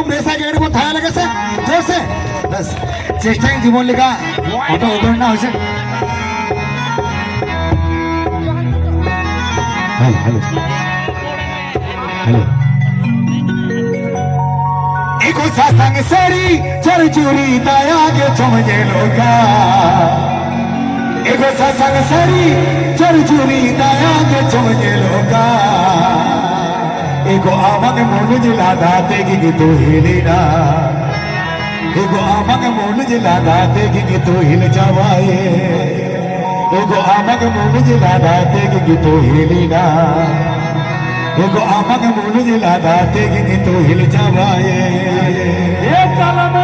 बेसा गेड़ को थाया लगे से जोर से बस चेष्टा ही जीवन लिखा ऑटो उधर ना हो से हेलो हेलो एको सासंग सरी चर चूरी दाया के चमजे लोगा एको सासंग सरी चर चूरी दाया के चमजे लोगा एको आमग मोन जिला दाते की तो हिलेना एको आमग मोन जिला दाते की तो हिल जावाए एको आमग मोन जिला दाते की तो हिलेना एको आमग मोन जिला दाते की तो हिल जावाए ये कलम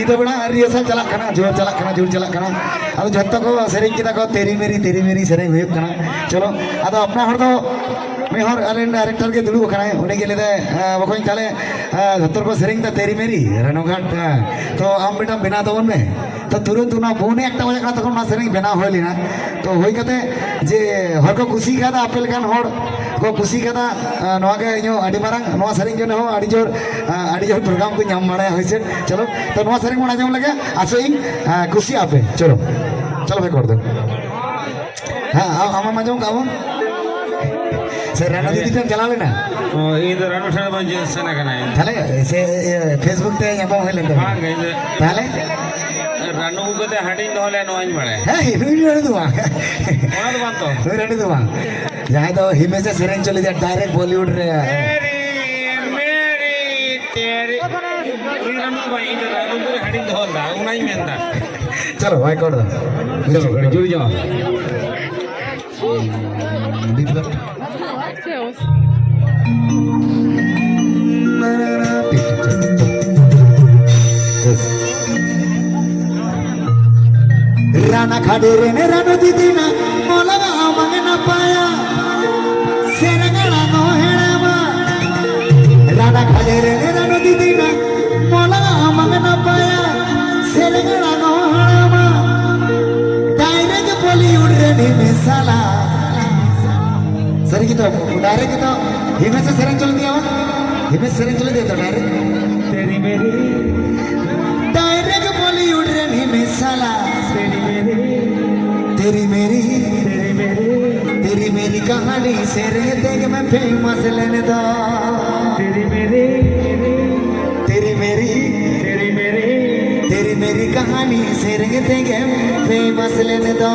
ᱧᱤᱫᱟᱹ ᱵᱮᱲᱟ রিহার্সাল ᱪᱟᱞᱟᱜ ᱠᱟᱱᱟ ᱡᱳᱨ ᱪᱟᱞᱟᱜ ᱠᱟᱱᱟ ᱡᱳᱨ ᱪᱟᱞᱟᱜ ᱠᱟᱱᱟ ᱟᱫᱚ ᱡᱷᱚᱛᱚ ᱠᱚ ᱥᱮᱨᱮᱧ ᱠᱮᱫᱟ ᱠᱚ तेरी मेरी ᱥᱮᱨᱮᱧ ᱦᱩᱭᱩᱜ ᱠᱟᱱᱟ चलो ᱟᱫᱚ ᱟᱯᱱᱟ ᱦᱚᱲ ᱫᱚ ᱢᱤᱫ ᱦᱚᱲ ᱟᱞᱮ ᱰᱟᱭᱨᱮᱠᱴᱚᱨ ᱜᱮ ᱫᱩᱲᱩᱵ ᱟᱠᱟᱱᱟᱭ ᱩᱱᱤ ᱜᱮ ᱞᱟᱹᱭᱫᱟᱭ ᱵᱚᱠᱚᱧ ᱛᱟᱦᱞᱮ ᱡᱷᱚᱛᱚ ᱠᱚ ᱥᱮᱨᱮᱧ ᱫᱟ तेरी मेरी ᱨᱟᱱᱩᱜᱷᱟᱴ ᱛᱚ ᱟᱢ ᱵᱮᱴᱟ ᱵᱮᱱᱟᱣ ᱛᱟᱵᱚᱱ ᱢᱮ ᱛᱚ ᱛᱩᱨᱟᱹᱱᱛ ᱚᱱᱟ ᱯᱷᱳᱱ একটা বাজে ᱠᱟᱱᱟ তখন ᱚᱱᱟ ᱥᱮᱨᱮᱧ ᱵᱮᱱᱟᱣ ᱦᱩᱭ ᱞᱮᱱᱟ ᱛᱚ ᱦᱩᱭ ᱠᱟᱛᱮ ᱡᱮ ᱦᱚᱲ ᱠᱚ ᱠᱩᱥᱤ ᱠᱟᱫᱟ ᱟᱯᱮ ᱞᱮᱠᱟᱱ ᱦᱚᱲ को कुसी कदा नवा के इñो आडी मारंग नवा सरिंग जने हो आडी जोर प्रोग्राम को नाम बाड़ा होइसे चलो तो नवा सरिंग बना जम लगे आसो इन कुसी आपे चलो चलो भाई कर दो हां आमा मजम का से राणा दीदी टेन चला लेना ओ इन राणा ठा बजे सेना कना थाले से फेसबुक ते यपम होइले तो हां गइले थाले राणू गते हाडी दोले नोइन बळे हे हिरुई रणी दुवा ओना दो बांतो हिरुई रणी दुवा जहां तो हिमे से सेरेंज चले दिया डायरेक्ट बॉलीवुड रे मेरी तेरी राणू भाई इन राणू को हाडी दोला उनाई मेंदा चलो भाई कर दो चलो जुड़ जाओ दिखला राना खाड़े रे ने रानो दीदी ना मोलवा मंग ना पाया सेरगड़ा नो हेड़ावा राना खाड़े रे ने रानो दीदी ना मोलवा मंग ना पाया सेरगड़ा नो हेड़ावा डायरेक्ट बॉलीवुड रे नी मिसाला सर की तो डायरेक्ट तो हिमे से सेरेंज चल दिया हिमे से सेरेंज चल दिया तो डायरेक्ट तेरी मेरी डायरेक्ट बॉलीवुड रे नी मिसाला तेरी मेरी कहानी से रहते कि मैं फेमस लेने दो तेरी मेरी कहानी से रहते कि फेमस लेने दो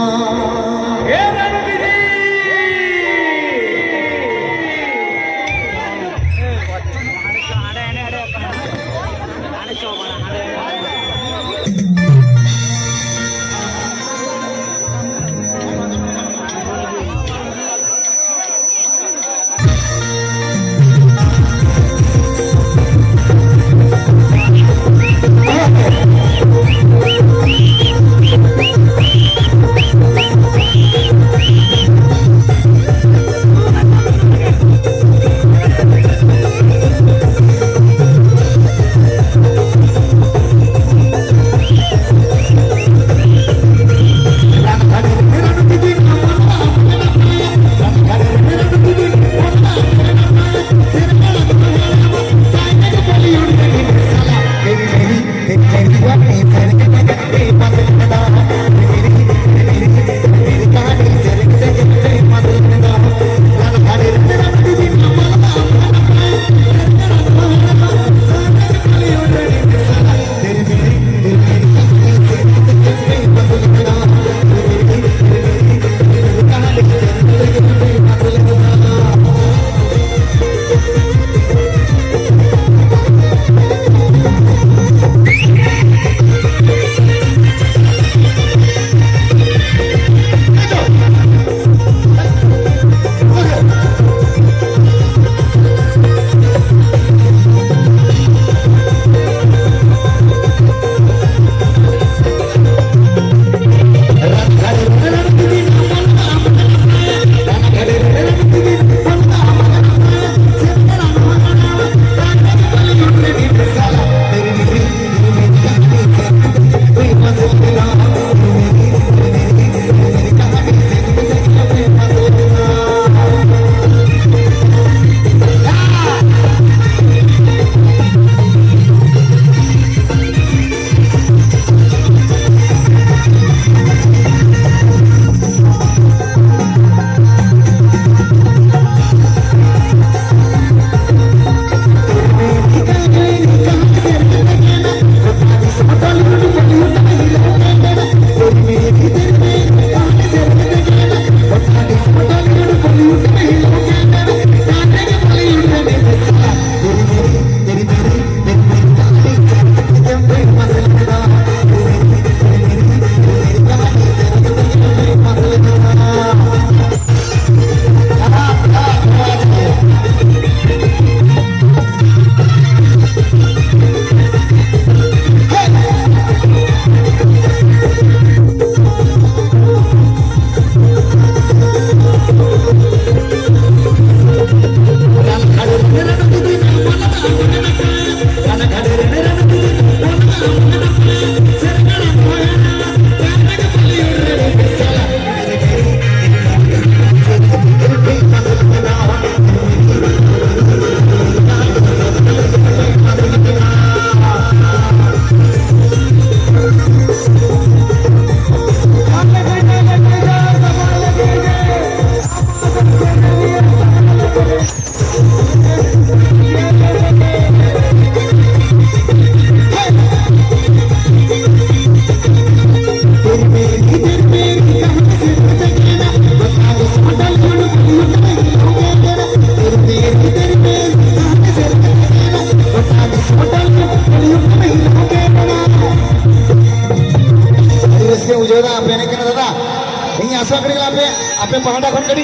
आपे पहाड़ा खन कड़ी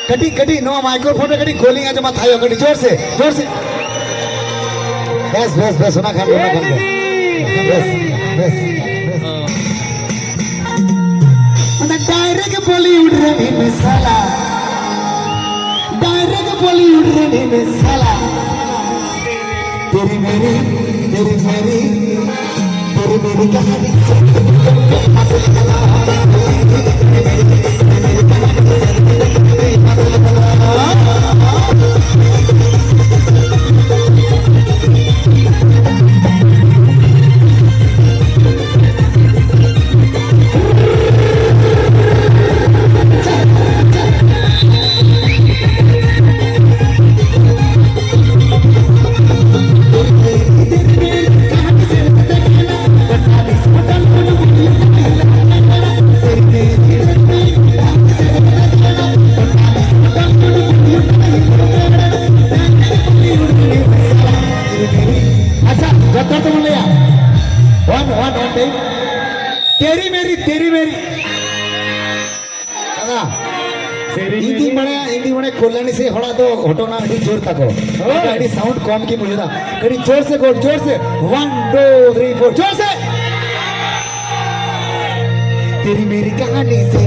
कटी कटी नो माइक्रोफोन रे कड़ी गोलिंग आज मत आयो कड़ी जोर से बस सुना खान बस मतलब डायरेक्ट बॉलीवुड रे में साला डायरेक्ट बॉलीवुड रे में साला तेरी मेरी कहानी तेरी मेरी दादा हिंदी मने कोल्हानी से हड़ा तो घटना अड़ी जोर तको अड़ी साउंड कम की मुझे कड़ी जोर से 1 2 3 4 जोर से तेरी मेरी कहानी से